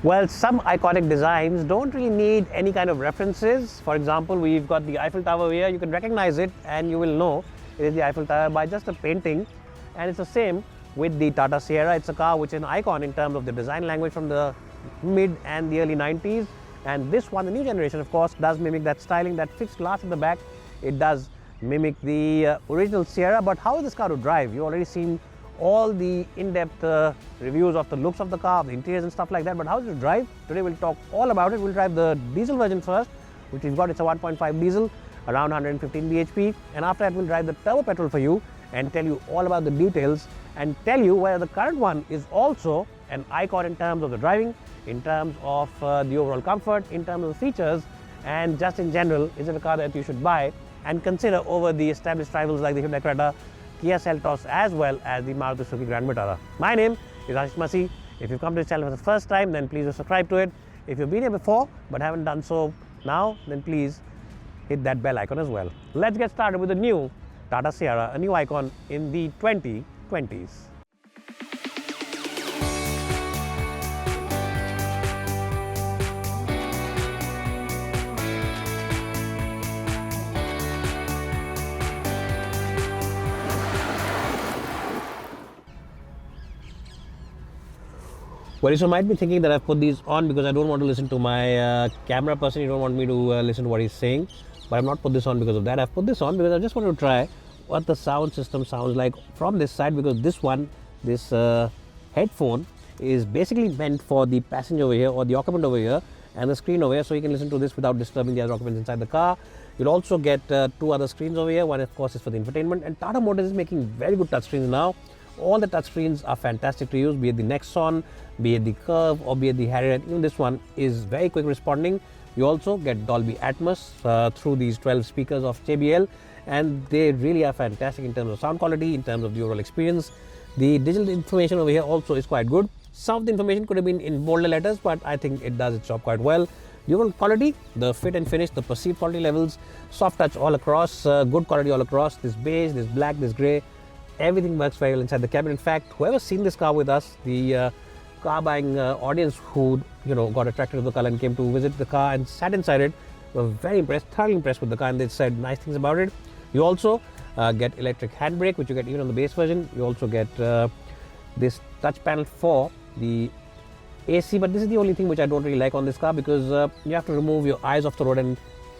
Well, some iconic designs don't really need any kind of references. For example, we've got the Eiffel Tower here. You can recognize it and you will know it is the Eiffel Tower by just a painting. And it's the same with the Tata Sierra. It's a car which is an icon in terms of the design language from the mid and the early 90s. And this one, the new generation, of course, does mimic that styling, that fixed glass at the back. It does mimic the original Sierra. But how is this car to drive? You've already seen all the in-depth reviews of the looks of the car, the interiors and stuff like that. But how does it drive? Today we'll talk all about it. We'll drive the diesel version first, which we've got. It's a 1.5 diesel, around 115 bhp. And after that, we'll drive the turbo petrol for you and tell you all about the details and tell you whether the current one is also an icon in terms of the driving, in terms of the overall comfort, in terms of the features, and just in general, is it a car that you should buy and consider over the established rivals like the Hyundai Creta, Kia Seltos, as well as the Maruti Suzuki Grand Vitara. My name is Ashish Masi. If you've come to this channel for the first time, then please do subscribe to it. If you've been here before but haven't done so now, then please hit that bell icon as well. Let's get started with the new Tata Sierra, a new icon in the 2020s. Well, you might be thinking that I've put these on because I don't want to listen to my camera person. You don't want me to listen to what he's saying. But I've not put this on because of that. I've put this on because I just want to try what the sound system sounds like from this side, because this one, this headphone is basically meant for the passenger over here or the occupant over here and the screen over here, so you can listen to this without disturbing the other occupants inside the car. You'll also get two other screens over here. One, of course, is for the infotainment, and Tata Motors is making very good touchscreens now. All the touchscreens are fantastic to use, be it the Nexon, be it the Curve, or be it the Harrier. Even this one is very quick responding. You also get Dolby Atmos through these 12 speakers of JBL, and they really are fantastic in terms of sound quality, in terms of the overall experience. The digital information over here also is quite good. Some of the information could have been in bolder letters, but I think it does its job quite well. The overall quality, the fit and finish, the perceived quality levels, soft touch all across, good quality all across. This beige, this black, this grey, everything works very well inside the cabin. In fact, whoever's seen this car with us, the car buying audience who got attracted to the car and came to visit the car and sat inside it, were very impressed, thoroughly impressed with the car, and they said nice things about it. You also get electric handbrake, which you get even on the base version. You also get this touch panel for the AC, but this is the only thing which I don't really like on this car, because you have to remove your eyes off the road and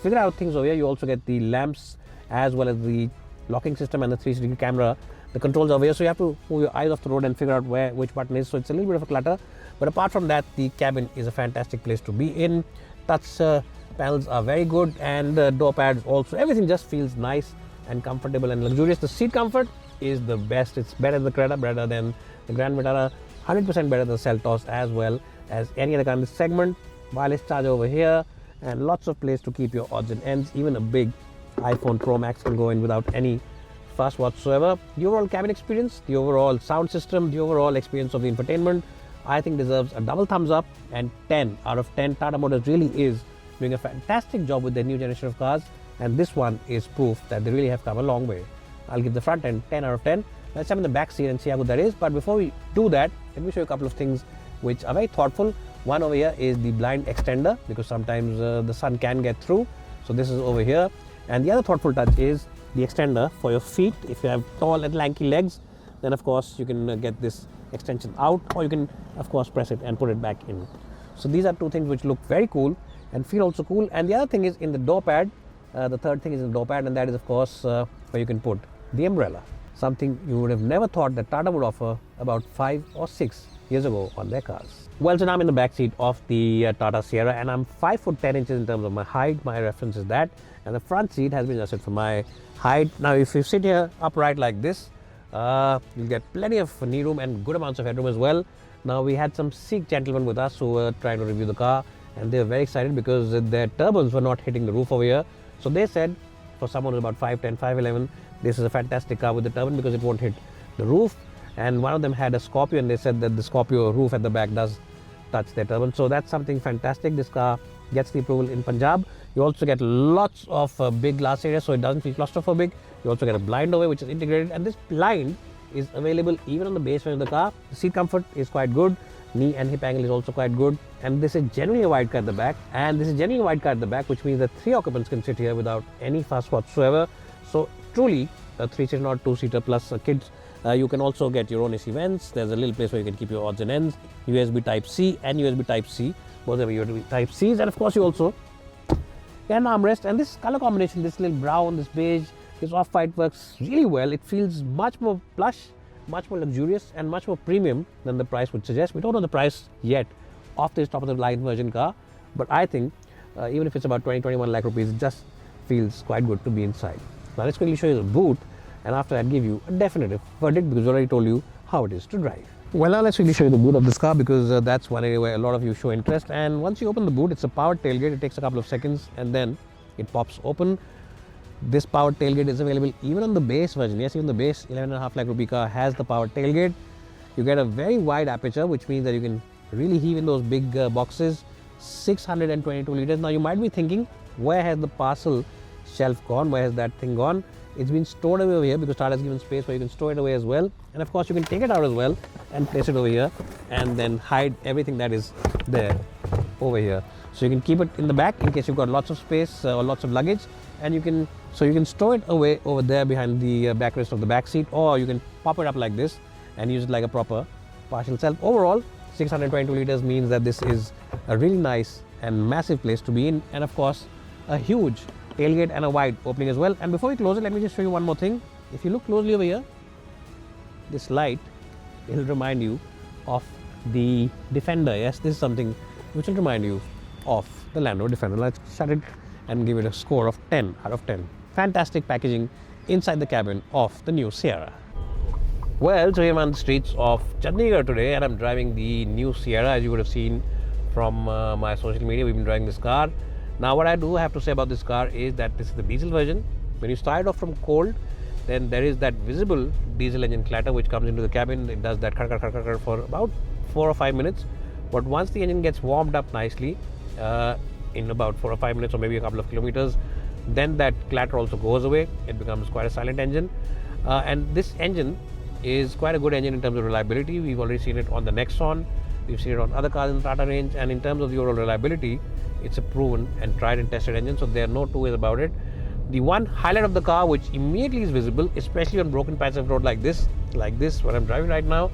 figure out things over here. You also get the lamps as well as the locking system and the 360 camera. The controls are over here, so you have to move your eyes off the road and figure out which button is. So it's a little bit of a clutter, but apart from that, the cabin is a fantastic place to be in. Touch panels are very good, and door pads also. Everything just feels nice and comfortable and luxurious. The seat comfort is the best. It's better than the Creta, better than the Grand Vitara, 100% better than the Seltos, as well as any other car in this segment. Wireless charger over here, and lots of place to keep your odds and ends. Even a big iPhone Pro Max can go in without any fuss whatsoever. The overall cabin experience, the overall sound system, the overall experience of the infotainment, I think deserves a double thumbs up, and 10 out of 10. Tata Motors really is doing a fantastic job with their new generation of cars, and this one is proof that they really have come a long way. I'll give the front end 10 out of 10. Let's jump in the back seat and see how good that is. But before we do that, let me show you a couple of things which are very thoughtful. One over here is the blind extender, because sometimes the sun can get through. So this is over here. And the other thoughtful touch is the extender for your feet. If you have tall and lanky legs, then of course you can get this extension out, or you can of course press it and put it back in. So these are two things which look very cool and feel also cool. And the other thing is in the door pad. The third thing is in the door pad, and that is of course where you can put the umbrella. Something you would have never thought that Tata would offer about 5 or 6 years ago on their cars. Well, so now I'm in the back seat of the Tata Sierra, and I'm 5 foot 10 inches in terms of my height. My reference is that, and the front seat has been adjusted for my height. Now, if you sit here upright like this, you'll get plenty of knee room and good amounts of headroom as well. Now, we had some Sikh gentlemen with us who were trying to review the car, and they were very excited because their turbans were not hitting the roof over here. So they said, for someone who's about 5'10", 5'11", this is a fantastic car with the turban because it won't hit the roof. And one of them had a Scorpio, and they said that the Scorpio roof at the back does touch their turban. So that's something fantastic. This car gets the approval in Punjab. You also get lots of big glass area, so it doesn't feel claustrophobic. You also get a blind over which is integrated, and this blind is available even on the base version of the car. The seat comfort is quite good. Knee and hip angle is also quite good. And this is generally a wide car at the back. Which means that 3 occupants can sit here without any fuss whatsoever. So truly a 3-seater, not 2-seater plus kids. You can also get your own AC vents. There's a little place where you can keep your odds and ends. USB Type-C and USB Type-C. Both are USB Type-Cs. And of course you also get an armrest. And this color combination, this little brown, this beige, this off-white works really well. It feels much more plush, much more luxurious and much more premium than the price would suggest. We don't know the price yet of this top of the line version car. But I think even if it's about 20-21 lakh rupees, it just feels quite good to be inside. Now let's quickly show you the boot. And after that, give you a definitive verdict because I already told you how it is to drive. Well, now let's really show you the boot of this car because that's one area where a lot of you show interest. And once you open the boot, it's a powered tailgate. It takes a couple of seconds and then it pops open. This powered tailgate is available even on the base version. Yes, even the base 11.5 lakh rupee car has the powered tailgate. You get a very wide aperture, which means that you can really heave in those big boxes. 622 liters. Now you might be thinking, where has the parcel shelf gone? Where has that thing gone? It's been stored away over here because Tata has given space where you can store it away as well. And of course you can take it out as well and place it over here and then hide everything that is there over here. So you can keep it in the back in case you've got lots of space or lots of luggage, and you can store it away over there behind the backrest of the back seat, or you can pop it up like this and use it like a proper partial shelf. Overall, 622 liters means that this is a really nice and massive place to be in, and of course a huge tailgate and a wide opening as well. And before we close it, let me just show you one more thing. If you look closely over here, this light will remind you of the Defender. Yes, this is something which will remind you of the Land Rover Defender. Let's shut it and give it a score of 10 out of 10. Fantastic packaging inside the cabin of the new Sierra. Well, so here I'm on the streets of Chandigarh today and I'm driving the new Sierra. As you would have seen from my social media, we've been driving this car. Now what I do have to say about this car is that this is the diesel version. When you start off from cold, then there is that visible diesel engine clatter which comes into the cabin. It does that for about 4 or 5 minutes. But once the engine gets warmed up nicely, in about 4 or 5 minutes or maybe a couple of kilometers, then that clatter also goes away. It becomes quite a silent engine. And this engine is quite a good engine in terms of reliability. We've already seen it on the Nexon. We've seen it on other cars in the Tata range. And in terms of the overall reliability, it's a proven and tried and tested engine, so there are no two ways about it. The one highlight of the car which immediately is visible, especially on broken patches of road like this, what I'm driving right now,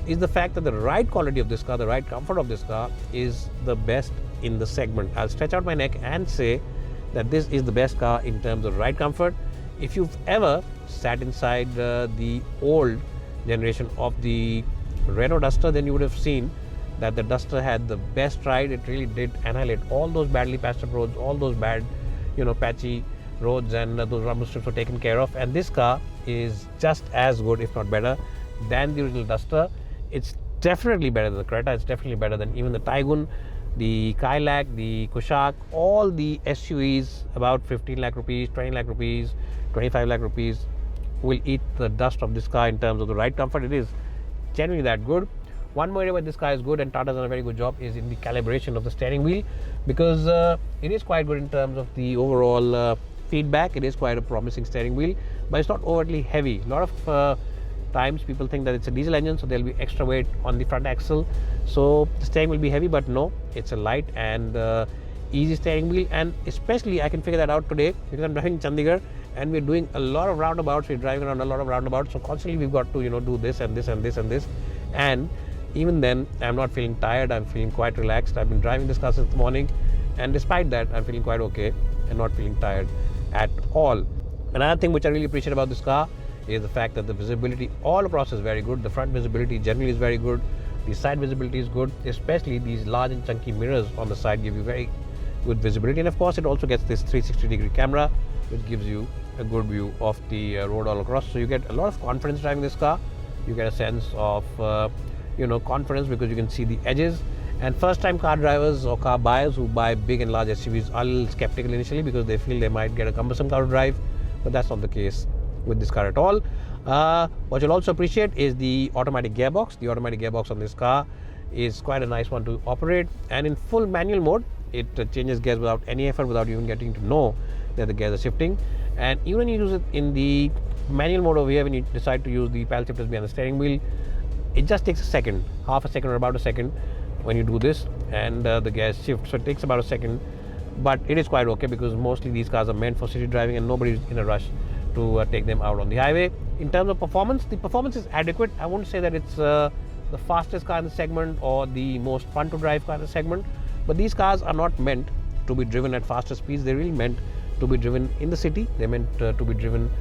is the fact that the ride quality of this car, the ride comfort of this car is the best in the segment. I'll stretch out my neck and say that this is the best car in terms of ride comfort. If you've ever sat inside the old generation of the Renault Duster, then you would have seen that the Duster had the best ride. It really did annihilate all those badly patched up roads, all those bad, patchy roads, and those rumble strips were taken care of. And this car is just as good, if not better, than the original Duster. It's definitely better than the Creta. It's definitely better than even the Taigun, the Kailak, the Kushaq, all the SUVs about 15 lakh rupees, 20 lakh rupees, 25 lakh rupees will eat the dust of this car in terms of the ride comfort. It is genuinely that good. One more area where this car is good and Tata's done a very good job is in the calibration of the steering wheel, because it is quite good in terms of the overall feedback. It is quite a promising steering wheel, but it's not overtly heavy. A lot of times people think that it's a diesel engine, so there'll be extra weight on the front axle, so the steering will be heavy, but no, it's a light and easy steering wheel. And especially I can figure that out today because I'm driving Chandigarh and we're doing a lot of roundabouts. We're driving around a lot of roundabouts, so constantly we've got to do this and this and this and this, and even then I'm not feeling tired. I'm feeling quite relaxed. I've been driving this car since the morning, and despite that I'm feeling quite okay and not feeling tired at all. Another thing which I really appreciate about this car is the fact that the visibility all across is very good. The front visibility generally is very good. The side visibility is good, especially these large and chunky mirrors on the side give you very good visibility. And of course it also gets this 360-degree camera which gives you a good view of the road all across. So you get a lot of confidence driving this car. You get a sense of confidence because you can see the edges. And first time car drivers or car buyers who buy big and large SUVs are a little skeptical initially because they feel they might get a cumbersome car to drive, but that's not the case with this car at all. What you'll also appreciate is the automatic gearbox. The automatic gearbox on this car is quite a nice one to operate, and in full manual mode it changes gears without any effort, without even getting to know that the gears are shifting. And even when you use it in the manual mode over here, when you decide to use the paddle shifters behind the steering wheel, it just takes a second, half a second or about a second when you do this, and the gears shift. So it takes about a second, but it is quite okay because mostly these cars are meant for city driving and nobody's in a rush to take them out on the highway. In terms of performance, the performance is adequate. I won't say that it's the fastest car in the segment or the most fun to drive car in the segment, but these cars are not meant to be driven at faster speeds. They're really meant to be driven in the city. They're meant to be driven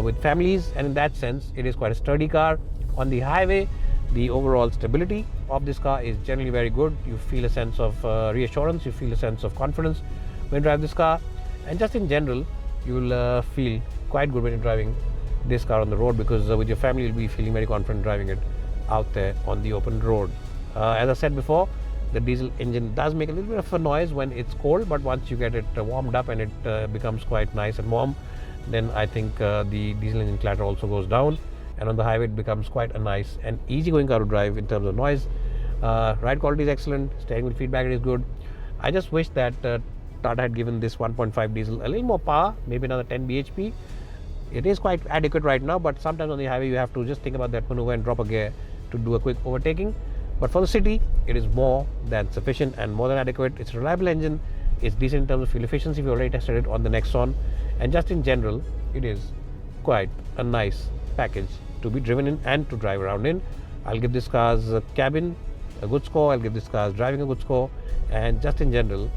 with families, and in that sense it is quite a sturdy car. On the highway, the overall stability of this car is generally very good. You feel a sense of reassurance, you feel a sense of confidence when you drive this car, and just in general you will feel quite good when you're driving this car on the road, because with your family you'll be feeling very confident driving it out there on the open road. As I said before, the diesel engine does make a little bit of a noise when it's cold, but once you get it warmed up and it becomes quite nice and warm, then I think the diesel engine clatter also goes down, and on the highway it becomes quite a nice and easygoing car to drive in terms of noise. Ride quality is excellent, steering wheel feedback is good. I just wish that Tata had given this 1.5 diesel a little more power, maybe another 10 bhp. It is quite adequate right now, but sometimes on the highway you have to just think about that maneuver and drop a gear to do a quick overtaking. But for the city, it is more than sufficient and more than adequate. It's a reliable engine, it's decent in terms of fuel efficiency. We already tested it on the Nexon, and just in general, it is quite a nice package to be driven in and to drive around in. I'll give this car's cabin a good score, I'll give this car's driving a good score, and just in general,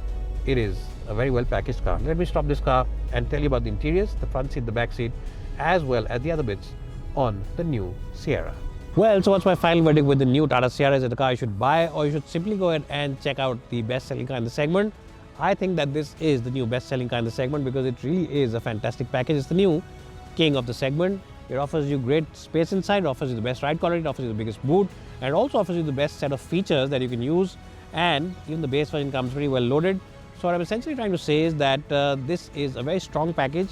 it is a very well packaged car. Let me stop this car and tell you about the interiors, the front seat, the back seat, as well as the other bits on the new Sierra. Well, so what's my final verdict with the new Tata Sierra? Is it a car you should buy, or you should simply go ahead and check out the best-selling car in the segment? I think that this is the new best-selling car in the segment because it really is a fantastic package. It's the new king of the segment. It offers you great space inside, it offers you the best ride quality, it offers you the biggest boot, and it also offers you the best set of features that you can use, and even the base version comes pretty well loaded. So what I'm essentially trying to say is that this is a very strong package,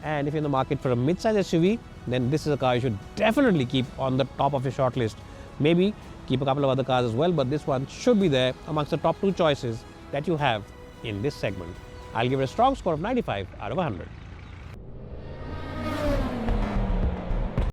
and if you're in the market for a mid-size SUV, then this is a car you should definitely keep on the top of your shortlist. Maybe keep a couple of other cars as well, but this one should be there amongst the top 2 choices that you have in this segment. I'll give it a strong score of 95 out of 100.